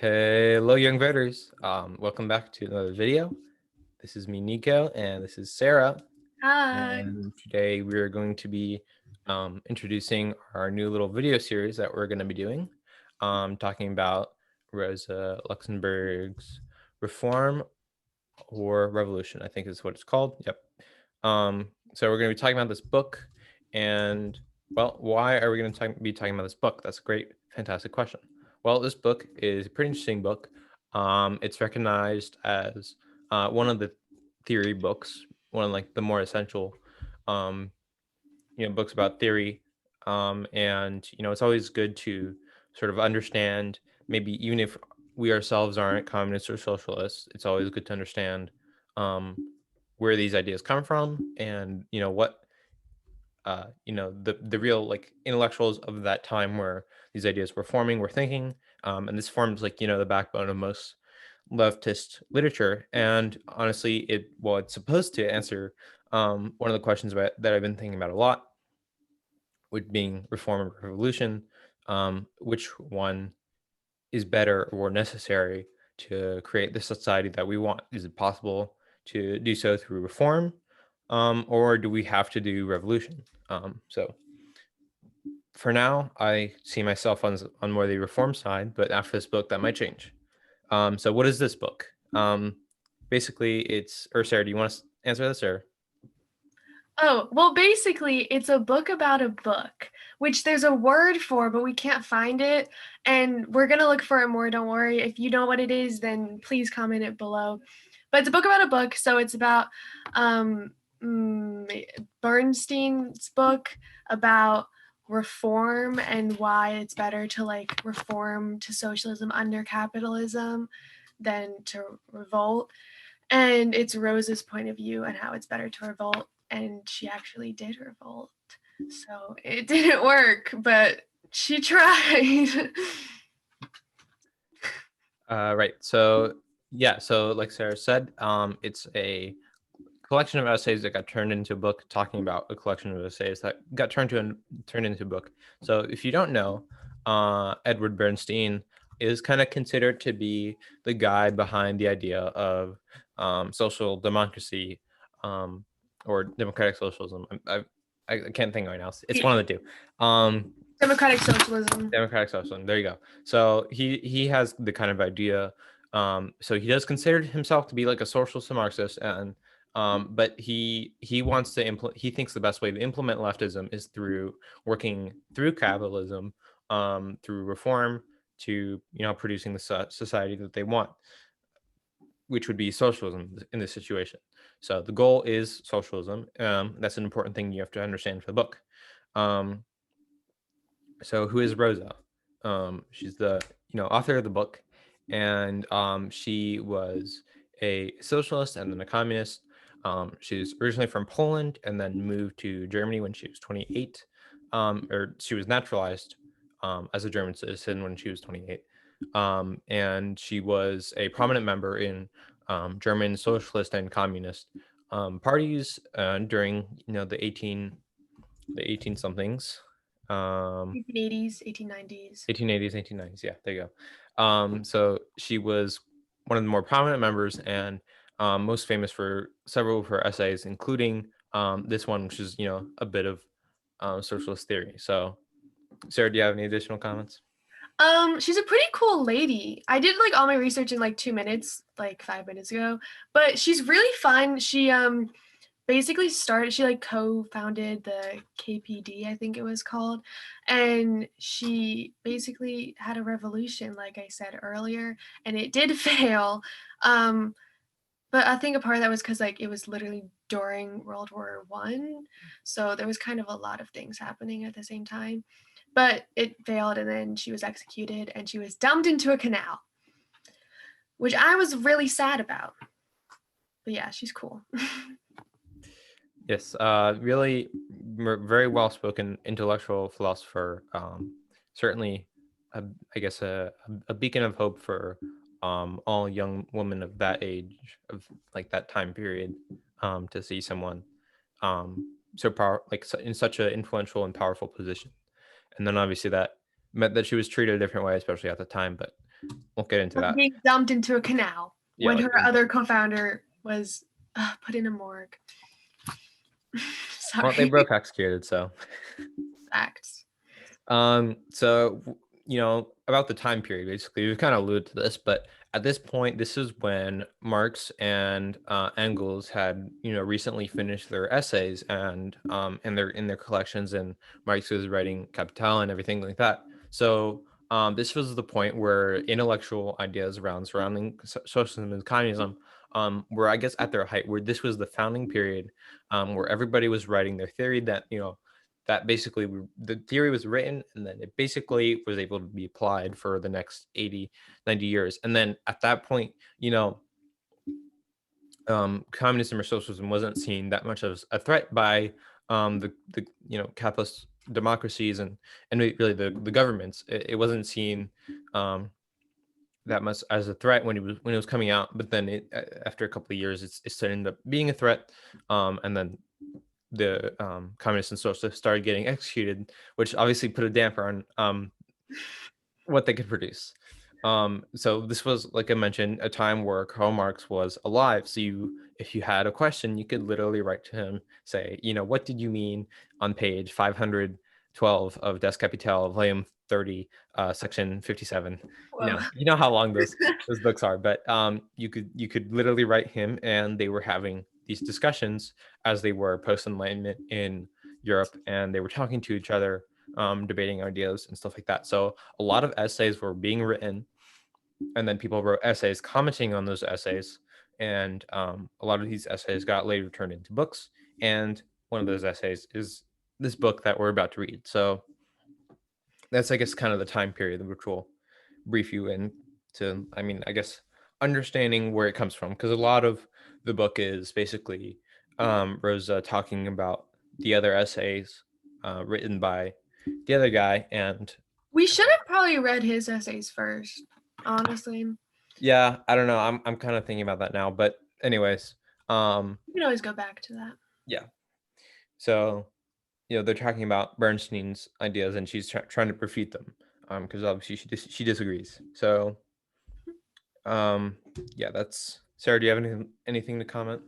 Hello, young voters. Welcome back to another video. This is me, Nico, and this is Sarah. Hi. And today we are going to be introducing our new little video series that we're going to be doing, talking about Rosa Luxemburg's Reform or Revolution, I think is what it's called. Yep. So we're going to be talking about this book, and well, why are we going to be talking about this book? That's a great, fantastic question. Well, this book is a pretty interesting book. It's recognized as one of the theory books, one of like the more essential, um, books about theory. And it's always good to sort of understand, maybe even if we ourselves aren't communists or socialists, it's always good to understand um, where these ideas come from, and what the real like intellectuals of that time where these ideas were forming were thinking, and this forms like the backbone of most leftist literature. And honestly, it's supposed to answer one of the questions that I've been thinking about a lot, with being reform and revolution. Which one is better or necessary to create the society that we want? Is it possible to do so through reform, or do we have to do revolution? So for now, I see myself on more the reform side, but after this book, that might change. So what is this book? Basically, or Sarah, do you want to answer this, or? Oh, well, basically, it's a book about a book, which there's a word for, but we can't find it. And we're going to look for it more. Don't worry. If you know what it is, then please comment it below. But it's a book about a book. So it's about um, Bernstein's book about reform and why it's better to like reform to socialism under capitalism than to revolt. And it's Rose's point of view and how it's better to revolt. And she actually did revolt. So it didn't work, but she tried. Right. So yeah. So like Sarah said, it's a collection of essays that got turned into a book, talking about a collection of essays that got turned into a book. So if you don't know, Edward Bernstein is kind of considered to be the guy behind the idea of social democracy, um, or democratic socialism. I can't think right now. It's one of the two. Democratic socialism. Democratic socialism. There you go. So he has the kind of idea. So he does consider himself to be like a socialist and Marxist, and but he wants to he thinks the best way to implement leftism is through working through capitalism, through reform, to producing the society that they want, which would be socialism in this situation. So the goal is socialism. That's an important thing you have to understand for the book. Um, so who is Rosa? She's the author of the book, and she was a socialist and then a communist. She's originally from Poland and then moved to Germany when she was 28, or she was naturalized as a German citizen when she was 28. And she was a prominent member in German socialist and communist parties during the 18 somethings. 1880s, 1890s. 1880s, 1890s. Yeah, there you go. So she was one of the more prominent members, and most famous for several of her essays, including this one, which is a bit of socialist theory. So, Sarah, do you have any additional comments? She's a pretty cool lady. I did like all my research in like 2 minutes, like 5 minutes ago, but she's really fun. She basically she like co-founded the KPD, I think it was called, and she basically had a revolution, like I said earlier, and it did fail. Um, but I think a part of that was because like it was literally during World War I, so there was kind of a lot of things happening at the same time. But it failed, and then she was executed, and she was dumped into a canal, which I was really sad about. But yeah, she's cool. Yes, really very well spoken intellectual philosopher. Certainly, I guess a beacon of hope for all young women of that age, of like that time period, to see someone so in such an influential and powerful position. And then obviously that meant that she was treated a different way, especially at the time. But Won't get into that. Being dumped into a canal Yeah, when like her other co-founder was put in a morgue. well, they Sorry. both executed, so. Facts. So about the time period, basically, we kind of alluded to this, but at this point, this is when Marx and Engels had, recently finished their essays and they're in their collections, and Marx was writing Capital and everything like that. So this was the point where intellectual ideas around surrounding socialism and communism were, I guess, at their height, where this was the founding period, where everybody was writing their theory that basically the theory was written, and then it basically was able to be applied for the next 80, 90 years. And then at that point, communism or socialism wasn't seen that much as a threat by the capitalist democracies and really the governments. It wasn't seen um, that much as a threat when it was coming out, but then after a couple of years, it started up being a threat, and then the communists and socialists started getting executed, which obviously put a damper on what they could produce. So this was, like I mentioned, a time where Karl Marx was alive. So if you had a question, you could literally write to him, say, what did you mean on page 512 of Das Kapital, volume 30, section 57? Whoa. You know how long those books are, but you could literally write him, and they were having these discussions as they were post Enlightenment in Europe, and they were talking to each other, debating ideas and stuff like that. So a lot of essays were being written, and then people wrote essays commenting on those essays, and a lot of these essays got later turned into books. And one of those essays is this book that we're about to read. So that's, I guess, kind of the time period which we'll brief you in to, I mean, I guess, understanding where it comes from, because a lot of the book is basically Rosa talking about the other essays written by the other guy. And We should have probably read his essays first, honestly. yeah, I don't know, I'm kind of thinking about that now, but anyways, We can always go back to that. yeah. So they're talking about Bernstein's ideas, and she's trying to refute them, because obviously she disagrees. So um yeah, that's Sarah. Do you have anything to comment?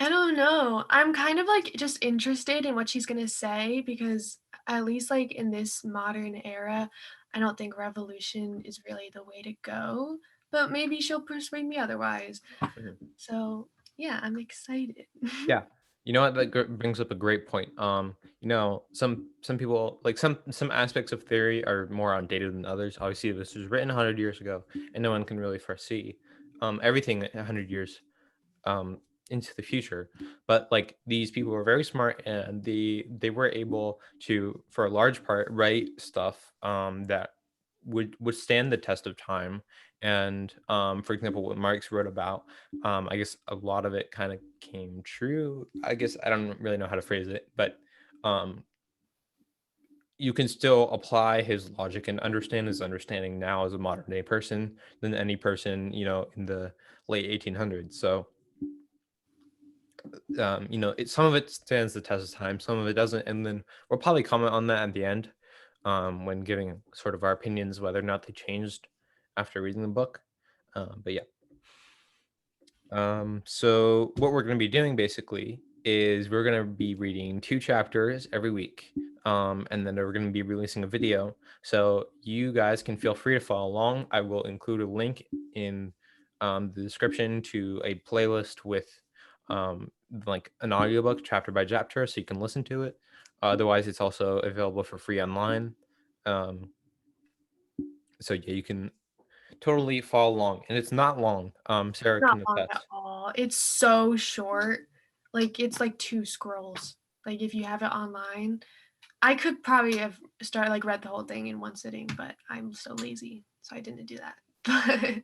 I don't know. I'm kind of like just interested in what she's going to say because at least like in this modern era, I don't think revolution is really the way to go, but maybe she'll persuade me otherwise. Mhm. So, yeah, I'm excited. Yeah, you know what, that brings up a great point. Some people, like, some aspects of theory are more outdated than others. Obviously, this was written 100 years ago, and no one can really foresee everything 100 years um into the future. But like, these people were very smart, and they were able to, for a large part, write stuff that would withstand the test of time. And for example, what Marx wrote about, I guess a lot of it kind of came true. I guess I don't really know how to phrase it, but um you can still apply his logic and understand his understanding now as a modern day person than any person, in the late 1800s. So some of it stands the test of time, some of it doesn't, and then we'll probably comment on that at the end, when giving sort of our opinions whether or not they changed after reading the book. But yeah. So what we're going to be doing basically is we're going to be reading 2 chapters every week. And then we're going to be releasing a video. So you guys can feel free to follow along. I will include a link in the description to a playlist with like an audiobook chapter by chapter, so you can listen to it. Otherwise, it's also available for free online. Um, so yeah, you can totally follow along, and it's not long. Sarah Not can long at attest. all. It's so short. Like it's like 2 scrolls. Like if you have it online, I could probably have like read the whole thing in one sitting, but I'm so lazy, so I didn't do that. But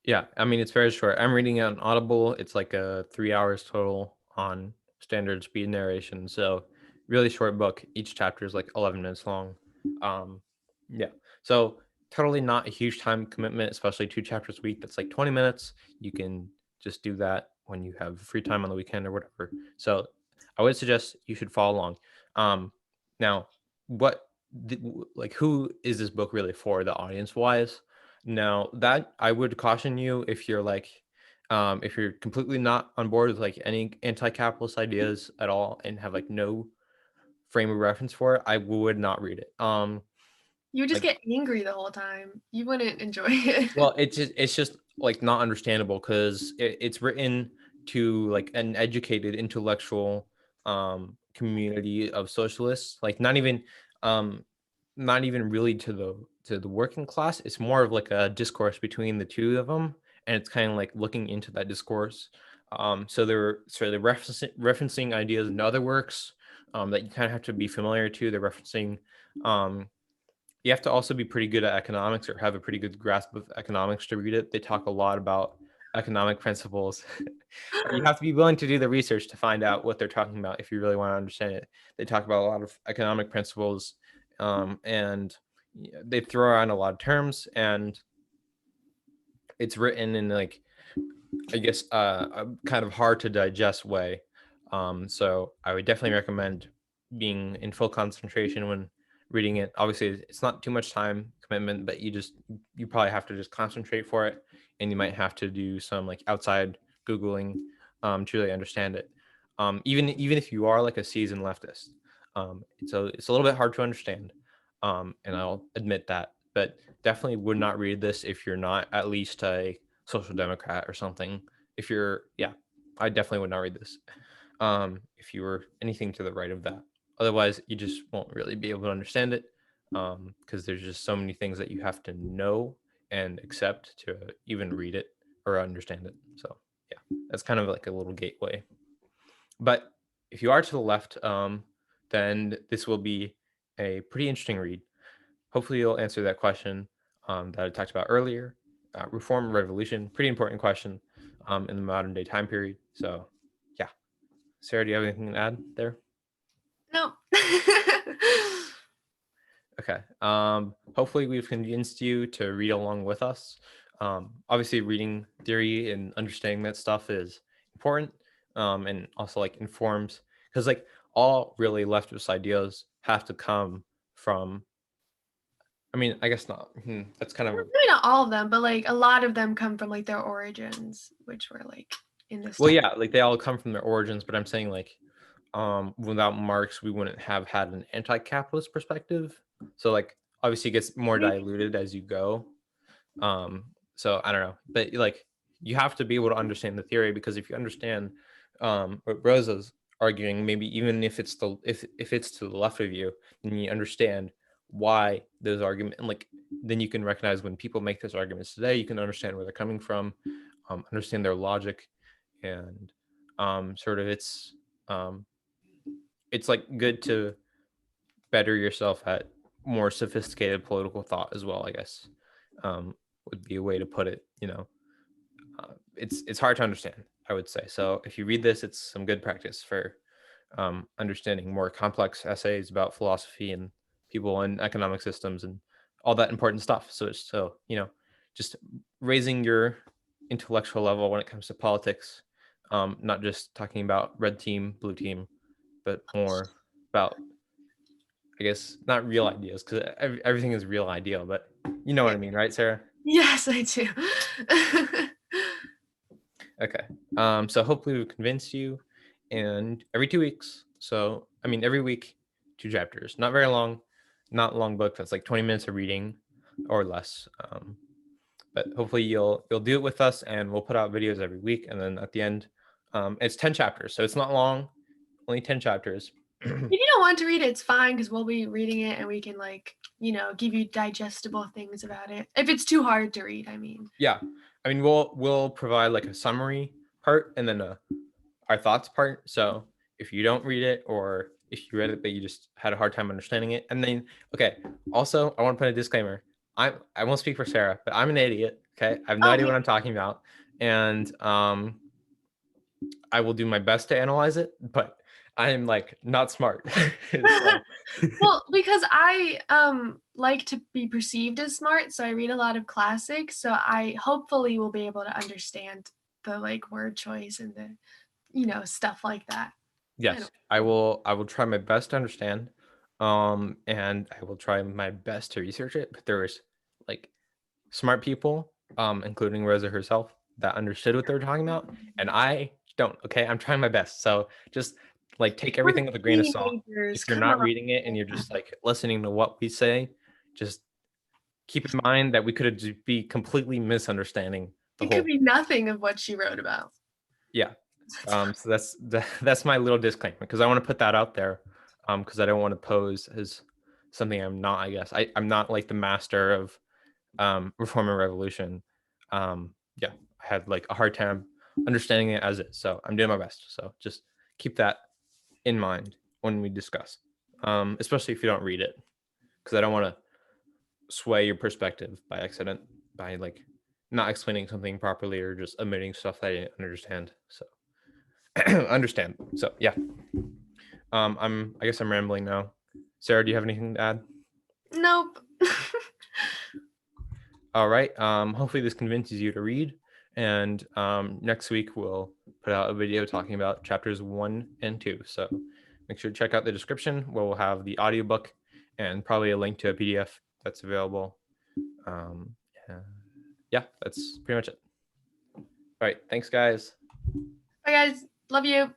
Yeah, I mean, it's very short. I'm reading it on Audible. It's like 3 hours total on standard speed narration. So really short book. Each chapter is like 11 minutes long. Um, yeah. So totally not a huge time commitment, especially 2 chapters a week. That's like 20 minutes. You can just do that when you have free time on the weekend or whatever. So I would suggest you should follow along. Now, what, like, who is this book really for, the audience wise? No, that I would caution you if you're like, if you're completely not on board with like any anti-capitalist ideas at all and have like no frame of reference for it, I would not read it. You would just Like, get angry the whole time. You wouldn't enjoy it. well, it's just like not understandable because it's written to like an educated intellectual community of socialists, like um not even really to the working class. It's more of like a discourse between the two of them, and it's kind of like looking into that discourse. So they're referencing ideas in other works that you kind of have to be familiar to. They're referencing um you have to also be pretty good at economics or have a pretty good grasp of economics to read it. They talk a lot about economic principles. You have to be willing to do the research to find out what they're talking about if you really want to understand it. They talk about a lot of economic principles, and they throw around a lot of terms, and it's written in like I guess a kind of hard to digest way. So I would definitely recommend being in full concentration when reading it. Obviously, it's not too much time commitment, but you probably have to just concentrate for it, and you might have to do some like outside googling to really understand it. Even if you are like a seasoned leftist, it's a little bit hard to understand, and I'll admit that. But definitely would not read this if you're not at least a social democrat or something. If you're, yeah, I definitely would not read this. If you were anything to the right of that, otherwise you just won't really be able to understand it, because there's just so many things that you have to know and accept to even read it or understand it. So yeah, that's kind of like a little gateway. But if you are to the left, then this will be a pretty interesting read. Hopefully, you'll answer that question that I talked about earlier. Reform and revolution, pretty important question in the modern day time period. So, yeah. Sarah, do you have anything to add there? No. Okay. Hopefully, we've convinced you to read along with us. Obviously, reading theory and understanding that stuff is important, and also like informs because like all really leftist ideas have to come from. I mean, I guess not. That's kind of Maybe not all of them, but like a lot of them come from like their origins, which were like in this well, time. yeah, like they all come from their origins, but I'm saying like without Marx, we wouldn't have had an anti-capitalist perspective. So like obviously it gets more Maybe. diluted as you go. So I don't know, but like you have to be able to understand the theory because if you understand what Rosa's arguing, maybe even if it's to the left of you, then you understand why those arguments and like then you can recognize when people make those arguments today, you can understand where they're coming from, understand their logic, and sort of um, it's like good to better yourself at more sophisticated political thought as well. I guess would be a way to put it. It's hard to understand. I would say so. If you read this, it's some good practice for understanding more complex essays about philosophy and people and economic systems and all that important stuff. So just raising your intellectual level when it comes to politics, not just talking about red team, blue team, but more about I guess not real ideas because everything is real ideal, but you know what Yeah. I mean, right, Sarah? Yes, I do. Okay. So hopefully we've convinced you, and every 2 weeks. So I mean, every week, 2 chapters. Not very long, not a long book. That's like 20 minutes of reading, or less. But hopefully you'll do it with us, and we'll put out videos every week. And then at the end, it's 10 chapters, so it's not long. Only 10 chapters. If you don't want to read it, it's fine because we'll be reading it and we can like, give you digestible things about it. If it's too hard to read, I mean. Yeah, I mean we'll provide like a summary part and then our thoughts part. So if you don't read it or if you read it but you just had a hard time understanding it, and then okay. Also, I want to put a disclaimer. I won't speak for Sarah, but I'm an idiot. Okay, I have no Oh, idea what I'm talking about, and I will do my best to analyze it, but I am like not smart. So well, because I like to be perceived as smart, so I read a lot of classics, so I hopefully will be able to understand the like word choice and the stuff like that. I don't yes, I will try my best to understand, and I will try my best to research it. But there was like smart people, including Rosa herself, that understood what they were talking about, and I don't. Okay, I'm trying my best. So just like take We're everything with a grain of salt. teenagers. If you're Come not on. reading it and you're just like listening to what we say, just keep in mind that we could be completely misunderstanding the It could whole. be nothing of what she wrote about. Yeah. So that's my little disclaimer because I want to put that out there, because I don't want to pose as something I'm not. I guess I'm not like the master of reform and revolution. Yeah, I had like a hard time understanding it as is, so I'm doing my best. So just keep that in mind when we discuss, especially if you don't read it, because I don't want to sway your perspective by accident by like not explaining something properly or just omitting stuff that I didn't understand. So understand. So yeah, I guess I'm rambling now. Sarah, do you have anything to add? Nope. All right. Hopefully this convinces you to read. And next week we'll put out a video talking about chapters 1 and 2. So make sure to check out the description where we'll have the audiobook and probably a link to a PDF that's available. Um, yeah, that's pretty much it. All right. Thanks, guys. Bye, guys. Love you.